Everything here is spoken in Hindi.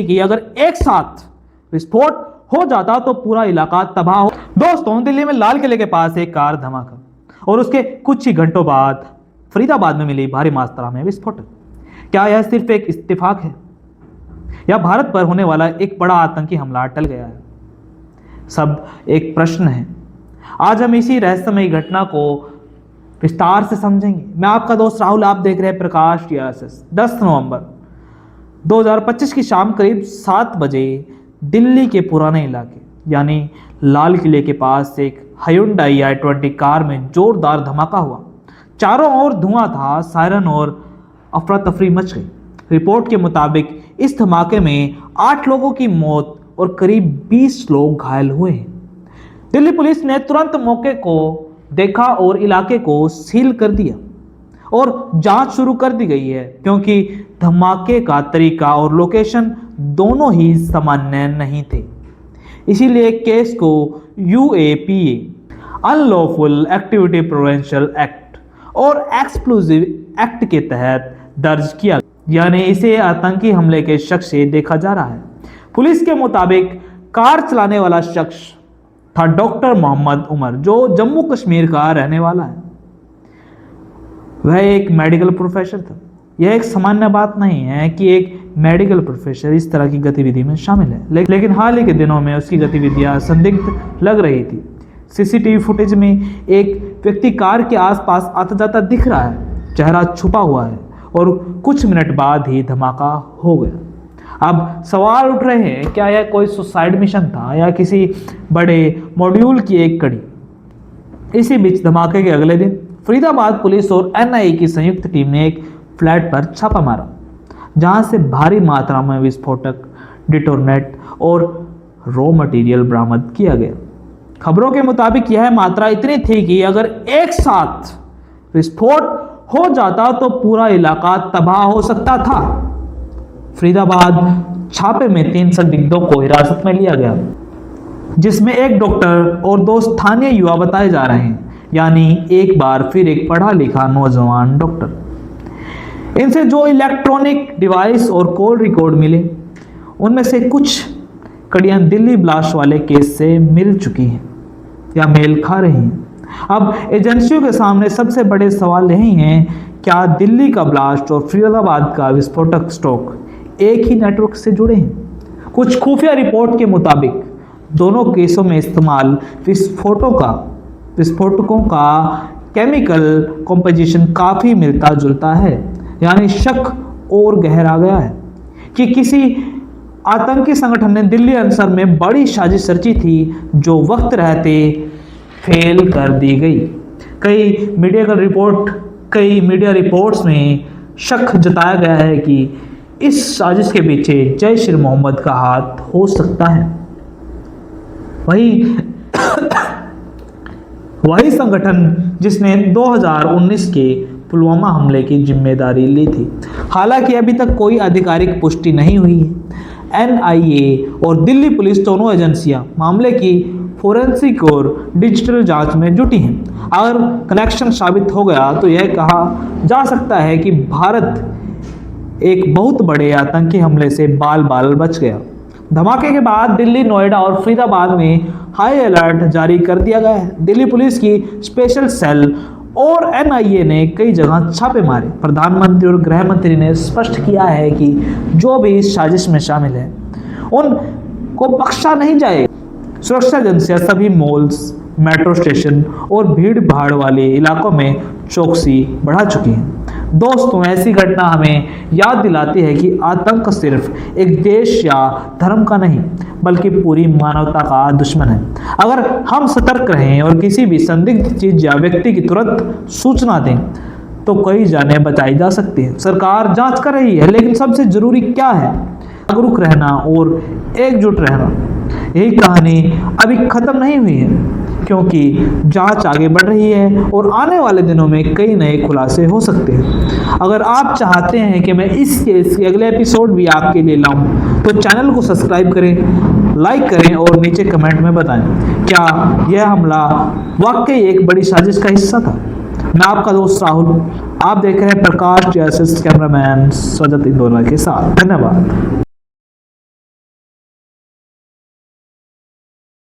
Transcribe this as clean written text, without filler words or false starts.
कि अगर एक साथ विस्फोट हो जाता तो पूरा इलाका तबाह हो। दोस्तों, दिल्ली में लाल किले के पास एक कार धमाका और उसके कुछ ही घंटों बाद फरीदाबाद में मिली भारी मात्रा में विस्फोट। क्या यह सिर्फ एक इत्तेफाक है या भारत पर होने वाला एक बड़ा आतंकी हमला टल गया है? सब एक प्रश्न है। आज हम इसी रहस्यमयी घटना को विस्तार से समझेंगे। मैं आपका दोस्त राहुल, आप देख रहे हैं प्रकाश टीआरएस। 10 नवंबर 2025 की शाम करीब 7 बजे दिल्ली के पुराने इलाके यानी लाल किले के पास एक Hyundai i20 कार में जोरदार धमाका हुआ। चारों ओर धुआं था, सायरन और अफरा तफरी मच गई। रिपोर्ट के मुताबिक इस धमाके में 8 लोगों की मौत और करीब 20 लोग घायल हुए हैं। दिल्ली पुलिस ने तुरंत मौके को देखा और इलाके को सील कर दिया और जांच शुरू कर दी गई है, क्योंकि धमाके का तरीका और लोकेशन दोनों ही सामान्य नहीं थे। इसीलिए केस को UAPA unlawful activity prevention act और एक्सप्लोजिव एक्ट के तहत दर्ज किया, यानी इसे आतंकी हमले के शख्स से देखा जा रहा है। पुलिस के मुताबिक कार चलाने वाला शख्स था डॉक्टर मोहम्मद उमर, जो जम्मू कश्मीर का रहने वाला है। वह एक मेडिकल प्रोफेसर था। यह एक सामान्य बात नहीं है कि एक मेडिकल प्रोफेसर इस तरह की गतिविधि में शामिल है, लेकिन हाल ही के दिनों में उसकी गतिविधियां संदिग्ध लग रही थी। CCTV फुटेज में एक व्यक्ति कार के आसपास आता जाता दिख रहा है, चेहरा छुपा हुआ है और कुछ मिनट बाद ही धमाका हो गया। अब सवाल उठ रहे हैं, क्या यह कोई सुसाइड मिशन था या किसी बड़े मॉड्यूल की एक कड़ी? इसी बीच धमाके के अगले दिन फरीदाबाद पुलिस और NIA की संयुक्त टीम ने एक फ्लैट पर छापा मारा, जहां से भारी मात्रा में विस्फोटक, डिटोनेट और रॉ मटेरियल बरामद किया गया। खबरों के मुताबिक यह मात्रा इतनी थी कि अगर एक साथ विस्फोट हो जाता तो पूरा इलाका तबाह हो सकता था। फरीदाबाद छापे में 3 संदिग्धों को हिरासत में लिया गया, जिसमें एक डॉक्टर और 2 स्थानीय युवा बताए जा रहे हैं, यानी एक बार फिर एक पढ़ा लिखा नौजवान डॉक्टर। इनसे जो इलेक्ट्रॉनिक डिवाइस और कॉल रिकॉर्ड मिले, उनमें से कुछ कड़ियां दिल्ली ब्लास्ट वाले केस से मिल चुकी हैं या मेल खा रही हैं। अब एजेंसियों के सामने सबसे बड़े सवाल यही हैं, क्या दिल्ली का ब्लास्ट और फरीदाबाद का विस्फोटक स्टॉक एक ही नेटवर्क से जुड़े हैं? कुछ खुफिया रिपोर्ट के मुताबिक दोनों केसों में इस्तेमाल विस्फोटकों का केमिकल कॉम्पोजिशन काफ़ी मिलता जुलता है, यानी शक और गहरा गया है कि किसी आतंकी संगठन ने दिल्ली अंसर में बड़ी साजिश रची थी, जो वक्त रहते फेल कर दी गई। कई मीडिया रिपोर्ट्स में शक जताया गया है कि इस साजिश के पीछे जैश ए मोहम्मद का हाथ हो सकता है। वही संगठन जिसने 2019 के पुलवामा हमले की जिम्मेदारी ली थी। हालांकि अभी तक कोई आधिकारिक पुष्टि नहीं हुई है। NIA और दिल्ली पुलिस दोनों एजेंसियां मामले की फोरेंसिक और डिजिटल जांच में जुटी हैं। अगर कनेक्शन साबित हो गया तो यह कहा जा सकता है कि भारत एक बहुत बड़े आतंकी हमले से बाल बच गया। धमाके के बाद दिल्ली, नोएडा और फरीदाबाद में हाई अलर्ट जारी कर दिया गया है। दिल्ली पुलिस की स्पेशल सेल और NIA ने कई जगह छापे मारे। प्रधानमंत्री और गृह मंत्री ने स्पष्ट किया है कि जो भी इस साजिश में शामिल है उनको बख्शा नहीं जाएगा। सुरक्षा एजेंसियां सभी मॉल्स, मेट्रो स्टेशन और भीड़ भाड़ वाले इलाकों में चौकसी बढ़ा चुकी हैं। दोस्तों, ऐसी घटना हमें याद दिलाती है कि आतंक सिर्फ एक देश या धर्म का नहीं, बल्कि पूरी मानवता का दुश्मन है। अगर हम सतर्क रहें और किसी भी संदिग्ध चीज या व्यक्ति की तुरंत सूचना दें तो कई जानें बचाई जा सकती हैं। सरकार जांच कर रही है, लेकिन सबसे जरूरी क्या है? जागरूक रहना और एकजुट रहना। यही कहानी अभी खत्म नहीं हुई है, क्योंकि जांच आगे बढ़ रही है और आने वाले दिनों में कई नए खुलासे हो सकते हैं। अगर आप चाहते हैं कि मैं इस केस के अगले एपिसोड भी आपके लिए लाऊं, तो चैनल को सब्सक्राइब करें, लाइक करें और नीचे कमेंट में बताएं, क्या यह हमला वाकई एक बड़ी साजिश का हिस्सा था? मैं आपका दोस्त राहुल, आप देख रहे हैं प्रकाश टीआरएस, कैमरामैन स्वजत इंदौला के साथ। धन्यवाद।